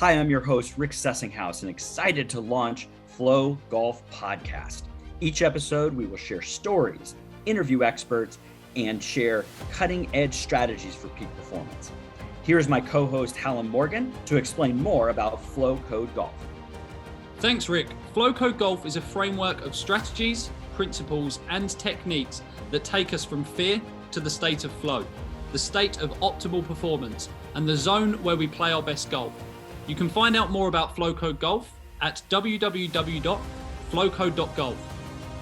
Hi, I'm your host, Rick Sessinghaus, and excited to launch Flow Golf Podcast. Each episode, we will share stories, interview experts, and share cutting-edge strategies for peak performance. Here's my co-host, Hallam Morgan, to explain more about Flowcode Golf. Thanks, Rick. Flowcode Golf is a framework of strategies, principles, and techniques that take us from fear to the state of flow, the state of optimal performance, and the zone where we play our best golf. You can find out more about Flowcode Golf at www.flowcode.golf.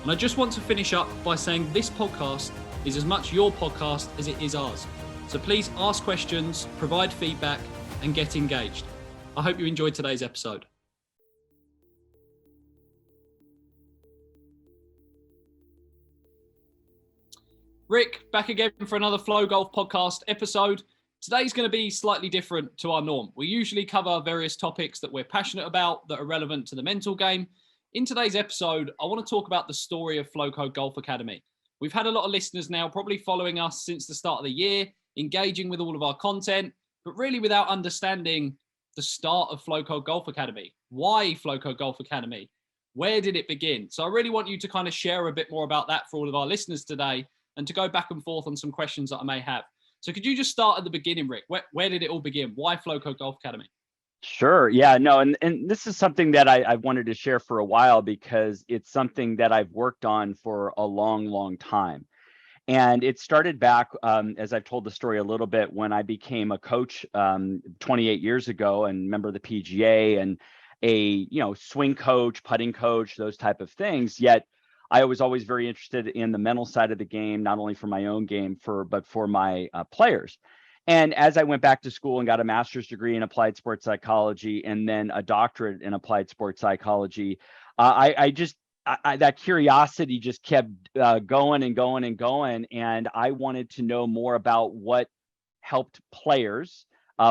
And I just want to finish up by saying this podcast is as much your podcast as it is ours. So please ask questions, provide feedback, and get engaged. I hope you enjoyed today's episode. Rick, back again for another Flow Golf Podcast episode. Today's going to be slightly different to our norm. We usually cover various topics that we're passionate about that are relevant to the mental game. In today's episode, I want to talk about the story of Flowcode Golf Academy. We've had a lot of listeners now probably following us since the start of the year, engaging with all of our content, but really without understanding the start of Flowcode Golf Academy. Why Flowcode Golf Academy? Where did it begin? So I really want you to kind of share a bit more about that for all of our listeners today and to go back and forth on some questions that I may have. So could you just start at the beginning, Rick? Where did it all begin? Why Flowcode Golf Academy? Sure. Yeah, no, and this is something that I wanted to share for a while because it's something that I've worked on for a long, long time. And it started back, as I've told the story a little bit, when I became a coach 28 years ago and member of the PGA and a swing coach, putting coach, those type of things. Yet I was always very interested in the mental side of the game, not only for my own game, but for my players. And as I went back to school and got a master's degree in applied sports psychology and then a doctorate in applied sports psychology, that curiosity just kept going and going and going. And I wanted to know more about what helped players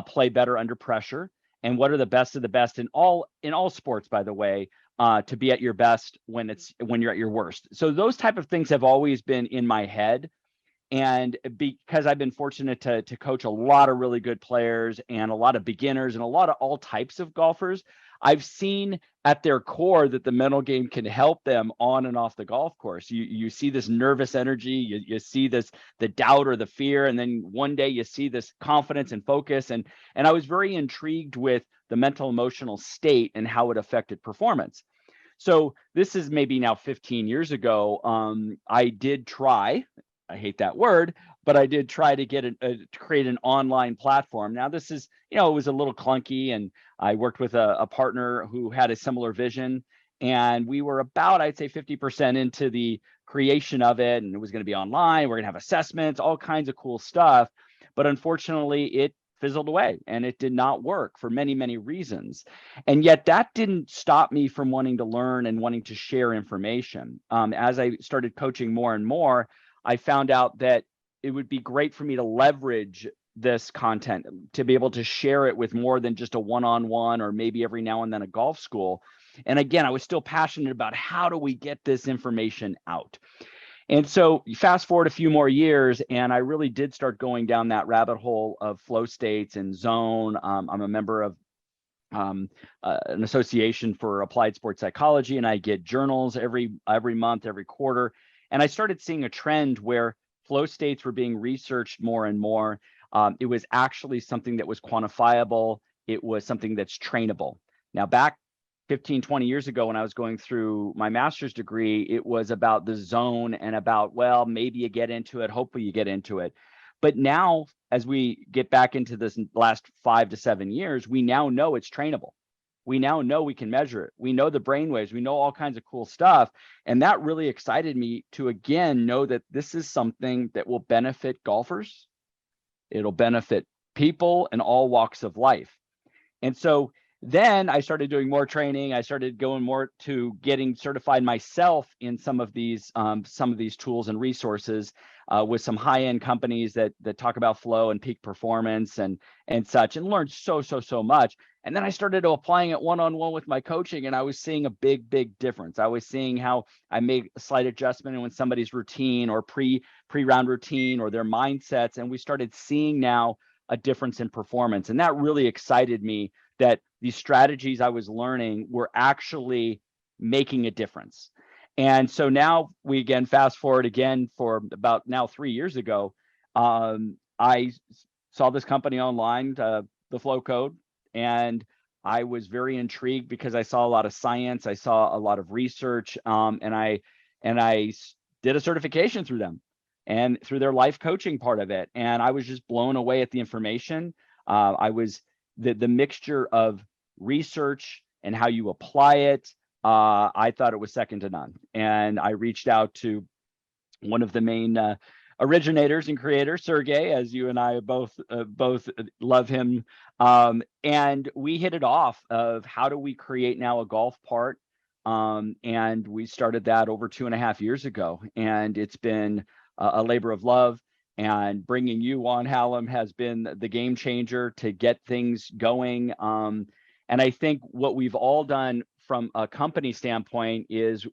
play better under pressure and what are the best of the best in all sports, by the way. To be at your best when you're at your worst. So those type of things have always been in my head. And because I've been fortunate to coach a lot of really good players and a lot of beginners and a lot of all types of golfers, I've seen at their core that the mental game can help them on and off the golf course. You see this nervous energy, you see the doubt or the fear, and then one day you see this confidence and focus. And I was very intrigued with the mental emotional state and how it affected performance. So this is maybe now 15 years ago. I did try, I hate that word, but I did try to get to create an online platform. Now this is, it was a little clunky, and I worked with a partner who had a similar vision, and we were about, I'd say 50% into the creation of it, and it was going to be online. We're going to have assessments, all kinds of cool stuff. But unfortunately, it fizzled away and it did not work for many, many reasons. And yet that didn't stop me from wanting to learn and wanting to share information. As I started coaching more and more, I found out that it would be great for me to leverage this content, to be able to share it with more than just a one-on-one or maybe every now and then a golf school. And again, I was still passionate about how do we get this information out. And so you fast forward a few more years, and I really did start going down that rabbit hole of flow states and zone. I'm a member of an association for applied sports psychology, and I get journals every month, every quarter. And I started seeing a trend where flow states were being researched more and more. It was actually something that was quantifiable. It was something that's trainable. Now, back 15, 20 years ago, when I was going through my master's degree, it was about the zone and about, well, maybe you get into it, hopefully you get into it. But now, as we get back into this last 5 to 7 years, we now know it's trainable. We now know we can measure it. We know the brainwaves. We know all kinds of cool stuff. And that really excited me to, again, know that this is something that will benefit golfers. It'll benefit people in all walks of life. And so then I started doing more training. I started going more to getting certified myself in some of these tools and resources with some high-end companies that talk about flow and peak performance and such, and learned so much. And then I started applying it one-on-one with my coaching, and I was seeing a big difference. I was seeing how I made a slight adjustment in when somebody's routine or pre-round routine or their mindsets, and we started seeing now a difference in performance. And that really excited me that these strategies I was learning were actually making a difference. And so now we again, fast forward again for about now 3 years ago, I saw this company online, the Flowcode, and I was very intrigued because I saw a lot of science, I saw a lot of research, and I did a certification through them and through their life coaching part of it, and I was just blown away at the information. I was the mixture of research and how you apply it. I thought it was second to none, and I reached out to one of the main originators and creators, Sergey, as you and I both love him, and we hit it off of how do we create now a golf part, and we started that over 2.5 years ago, and it's been a labor of love. And bringing you on, Hallam, has been the game changer to get things going. And I think what we've all done from a company standpoint is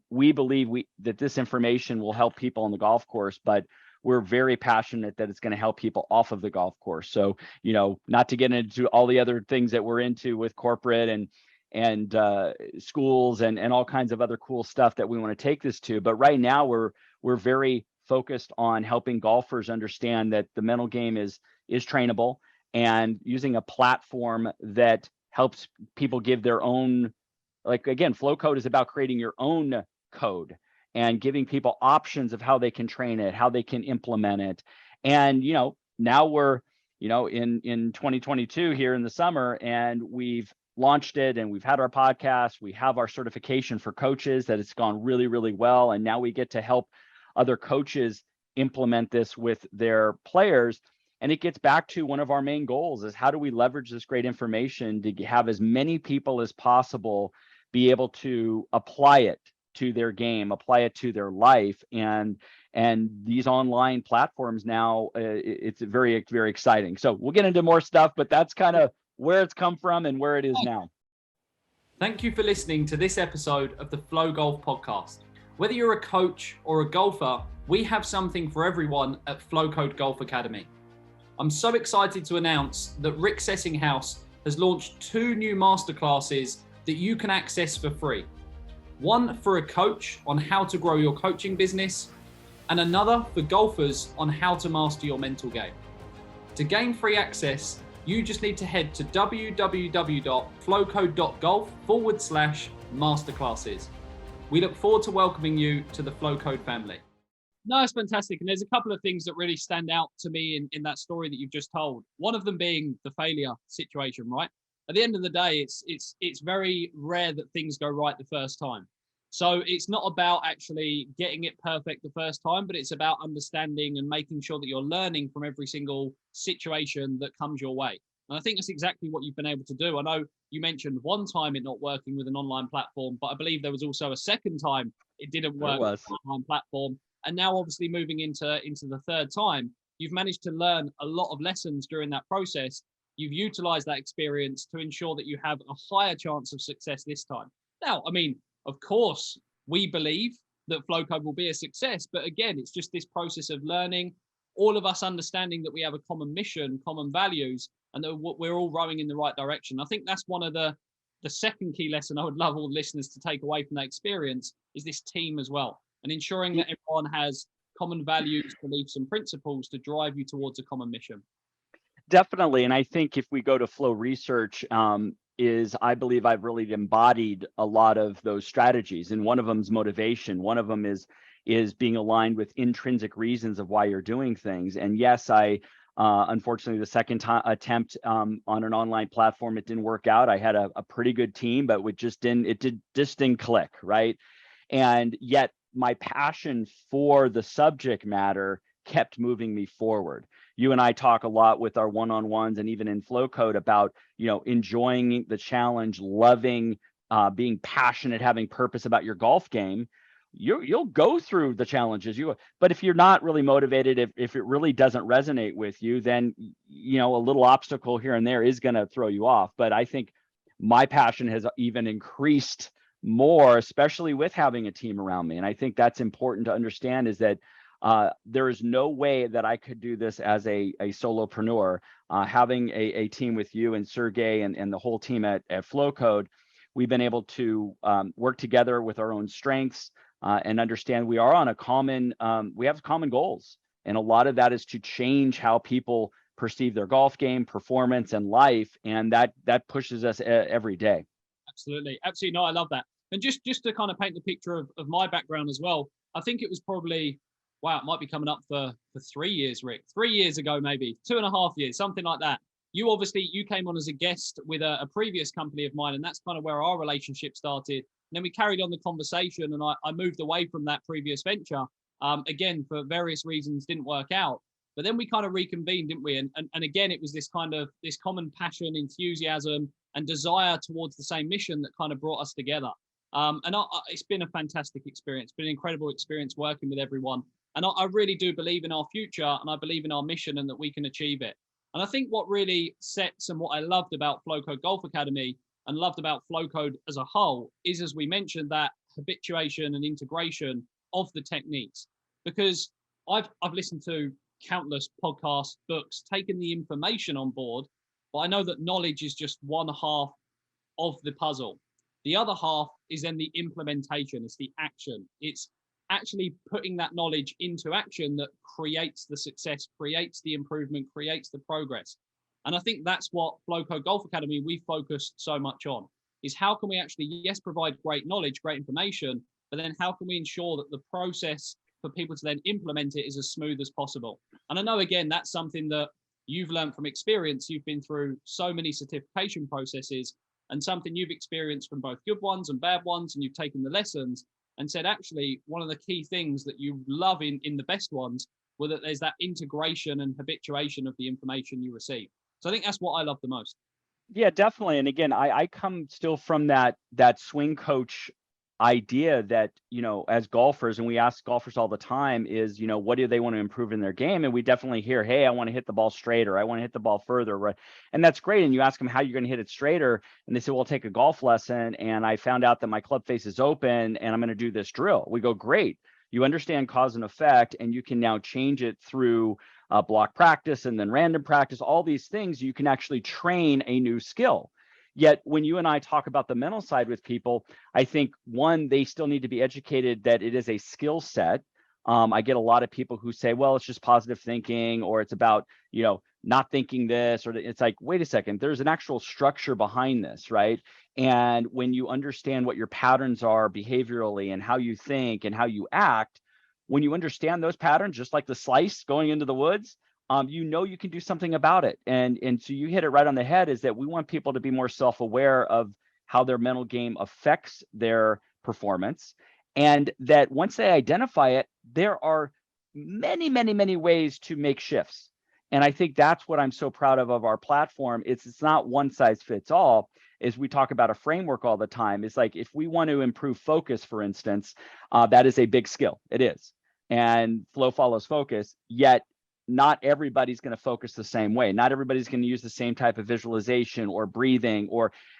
we believe that this information will help people on the golf course, but we're very passionate that it's going to help people off of the golf course. So, not to get into all the other things that we're into with corporate and schools and all kinds of other cool stuff that we want to take this to, but right now we're very focused on helping golfers understand that the mental game is trainable, and using a platform that helps people give their own, like, again, Flowcode is about creating your own code and giving people options of how they can train it, how they can implement it. And now we're in 2022 here in the summer, and we've launched it, and we've had our podcast, we have our certification for coaches that it's gone really, really well, and now we get to help other coaches implement this with their players. And it gets back to one of our main goals is how do we leverage this great information to have as many people as possible be able to apply it to their game, apply it to their life. And these online platforms now, it's very, very exciting. So we'll get into more stuff, but that's kind of where it's come from and where it is now. Thank you for listening to this episode of the Flow Golf Podcast. Whether you're a coach or a golfer, we have something for everyone at Flowcode Golf Academy. I'm so excited to announce that Rick Sessinghaus has launched 2 new masterclasses that you can access for free. One for a coach on how to grow your coaching business, and another for golfers on how to master your mental game. To gain free access, you just need to head to www.flowcode.golf/masterclasses. We look forward to welcoming you to the Flowcode family. No, it's fantastic. And there's a couple of things that really stand out to me in that story that you've just told. One of them being the failure situation, right? At the end of the day, it's very rare that things go right the first time. So it's not about actually getting it perfect the first time, but it's about understanding and making sure that you're learning from every single situation that comes your way. And I think that's exactly what you've been able to do. I know you mentioned one time it not working with an online platform, but I believe there was also a second time it didn't work with an online platform. And now obviously moving into the third time, you've managed to learn a lot of lessons during that process. You've utilized that experience to ensure that you have a higher chance of success this time. Now, I mean, of course, we believe that Flowcode will be a success, but again, it's just this process of learning, all of us understanding that we have a common mission, common values, and that we're all rowing in the right direction. I think that's one of the second key lesson I would love all listeners to take away from that experience is this team as well, and ensuring that everyone has common values, beliefs, and principles to drive you towards a common mission. Definitely. And I think if we go to Flow Research, I believe I've really embodied a lot of those strategies. And one of them is motivation. One of them is being aligned with intrinsic reasons of why you're doing things. And yes, unfortunately, the second attempt on an online platform, it didn't work out. I had a pretty good team, but it just didn't click, right? And yet my passion for the subject matter kept moving me forward. You and I talk a lot with our one-on-ones and even in Flowcode about, enjoying the challenge, loving, being passionate, having purpose about your golf game. You'll go through the challenges, but if you're not really motivated, if it really doesn't resonate with you, then a little obstacle here and there is going to throw you off. But I think my passion has even increased more, especially with having a team around me. And I think that's important to understand, is that There is no way that I could do this as a solopreneur. Having a team with you and Sergey and the whole team at Flowcode, we've been able to work together with our own strengths and understand we are on a common, we have common goals. And a lot of that is to change how people perceive their golf game, performance, and life. And that pushes us every day. Absolutely. Absolutely. No, I love that. And just to kind of paint the picture of my background as well, I think it was probably, wow, it might be coming up for 3 years, Rick. 3 years ago, maybe 2.5 years, something like that. You came on as a guest with a previous company of mine, and that's kind of where our relationship started. And then we carried on the conversation, and I moved away from that previous venture. Again, for various reasons, didn't work out. But then we kind of reconvened, didn't we? And again, it was this common passion, enthusiasm, and desire towards the same mission that kind of brought us together. It's been a fantastic experience, been an incredible experience working with everyone. And I really do believe in our future, and I believe in our mission, and that we can achieve it. And I think what really sets, and what I loved about Flowcode Golf Academy and loved about Flowcode as a whole is, as we mentioned, that habituation and integration of the techniques. Because I've listened to countless podcasts, books, taken the information on board, but I know that knowledge is just one half of the puzzle. The other half is then the implementation, it's the action. It's actually putting that knowledge into action that creates the success, creates the improvement, creates the progress. And I think that's what Flowcode Golf Academy, we focus so much on, is how can we actually, yes, provide great knowledge, great information, but then how can we ensure that the process for people to then implement it is as smooth as possible? And I know, again, that's something that you've learned from experience. You've been through so many certification processes, and something you've experienced from both good ones and bad ones, and you've taken the lessons and said, actually, one of the key things that you love in the best ones were that there's that integration and habituation of the information you receive. So I think that's what I love the most. Yeah, definitely. And again, I come still from that swing coach idea that, as golfers, and we ask golfers all the time is, what do they want to improve in their game? And we definitely hear, hey, I want to hit the ball straighter. I want to hit the ball further. Right. And that's great. And you ask them how you're going to hit it straighter. And they say, well, I'll take a golf lesson. And I found out that my club face is open and I'm going to do this drill. We go, great. You understand cause and effect, and you can now change it through block practice and then random practice, all these things. You can actually train a new skill. Yet when you and I talk about the mental side with people, I think, one, they still need to be educated that it is a skill set. I get a lot of people who say, well, it's just positive thinking, or it's about, not thinking this, or it's like, wait a second, there's an actual structure behind this, right? And when you understand what your patterns are behaviorally and how you think and how you act, when you understand those patterns, just like the slice going into the woods, you can do something about it. And so you hit it right on the head, is that we want people to be more self-aware of how their mental game affects their performance. And that once they identify it, there are many, many, many ways to make shifts. And I think that's what I'm so proud of our platform. It's not one size fits all. As we talk about a framework all the time, it's like, if we want to improve focus, for instance, that is a big skill. It is. And flow follows focus, yet not everybody's going to focus the same way. Not everybody's going to use the same type of visualization or breathing,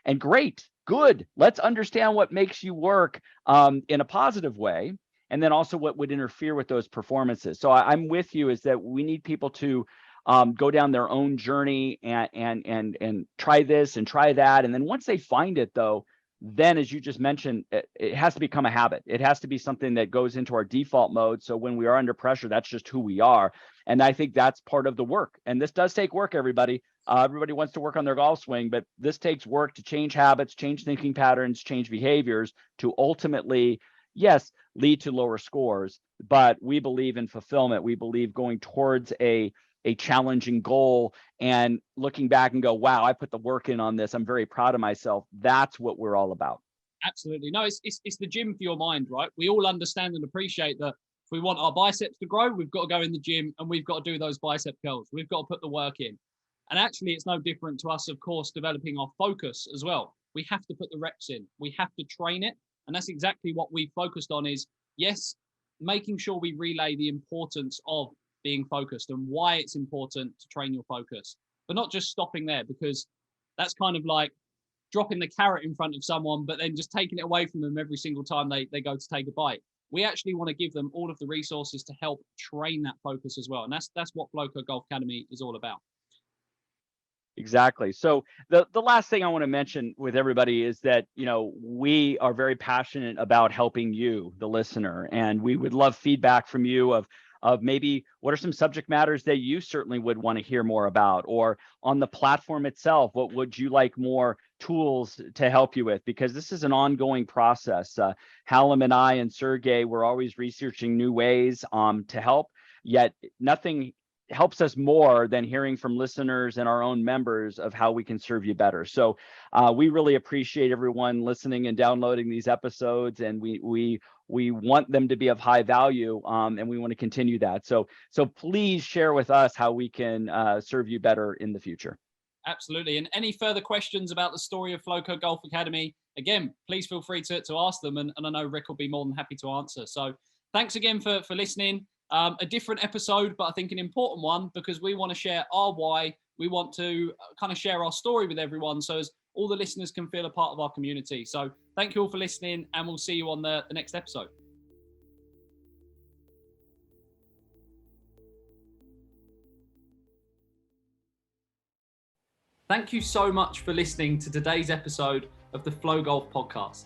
and great, good. Let's understand what makes you work in a positive way. And then also what would interfere with those performances. So I'm with you, is that we need people to go down their own journey and try this and try that. And then once they find it, though, then, as you just mentioned, it has to become a habit. It has to be something that goes into our default mode. So when we are under pressure, that's just who we are. And I think that's part of the work. And this does take work, everybody. Everybody wants to work on their golf swing, but this takes work to change habits, change thinking patterns, change behaviors to ultimately, yes, lead to lower scores. But we believe in fulfillment. We believe going towards a challenging goal and looking back and go, wow, I put the work in on this. I'm very proud of myself. That's what we're all about. Absolutely. No, it's the gym for your mind, right? We all understand and appreciate that if we want our biceps to grow, we've got to go in the gym and we've got to do those bicep curls. We've got to put the work in. And actually, it's no different to us, of course, developing our focus as well. We have to put the reps in. We have to train it. And that's exactly what we focused on, is, yes, making sure we relay the importance of being focused and why it's important to train your focus, but not just stopping there, because that's kind of like dropping the carrot in front of someone, but then just taking it away from them every single time they go to take a bite. we actually want to give them all of the resources to help train that focus as well. And that's what Flowcode Golf Academy is all about. Exactly. So the last thing I want to mention with everybody is that, we are very passionate about helping you, the listener, and we would love feedback from you of maybe what are some subject matters that you certainly would want to hear more about, or on the platform itself, what would you like more tools to help you with? Because this is an ongoing process. Hallam and I and Sergey, we're always researching new ways to help, yet nothing helps us more than hearing from listeners and our own members of how we can serve you better. So we really appreciate everyone listening and downloading these episodes, and we want them to be of high value, and we want to continue that. So please share with us how we can serve you better in the future. Absolutely. And any further questions about the story of Flowcode Golf Academy, again, please feel free to ask them, and I know Rick will be more than happy to answer. So thanks again for listening. A different episode, but I think an important one, because we want to share our why. We want to kind of share our story with everyone, so as all the listeners can feel a part of our community. So thank you all for listening, and we'll see you on the next episode. Thank you so much for listening to today's episode of the Flow Golf Podcast.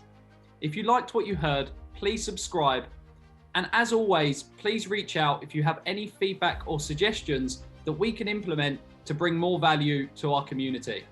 If you liked what you heard, please subscribe. And as always, please reach out if you have any feedback or suggestions that we can implement to bring more value to our community.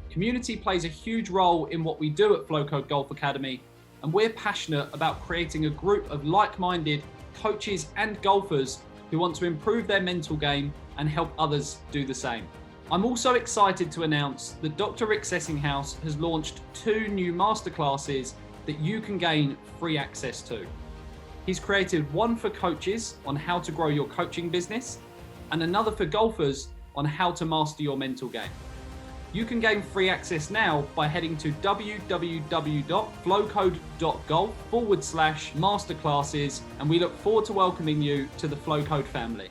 Community plays a huge role in what we do at Flowcode Golf Academy, and we're passionate about creating a group of like-minded coaches and golfers who want to improve their mental game and help others do the same. I'm also excited to announce that Dr. Rick Sessinghaus has launched 2 new masterclasses that you can gain free access to. He's created one for coaches on how to grow your coaching business, and another for golfers on how to master your mental game. You can gain free access now by heading to www.flowcode.golf/masterclasses, and we look forward to welcoming you to the Flowcode family.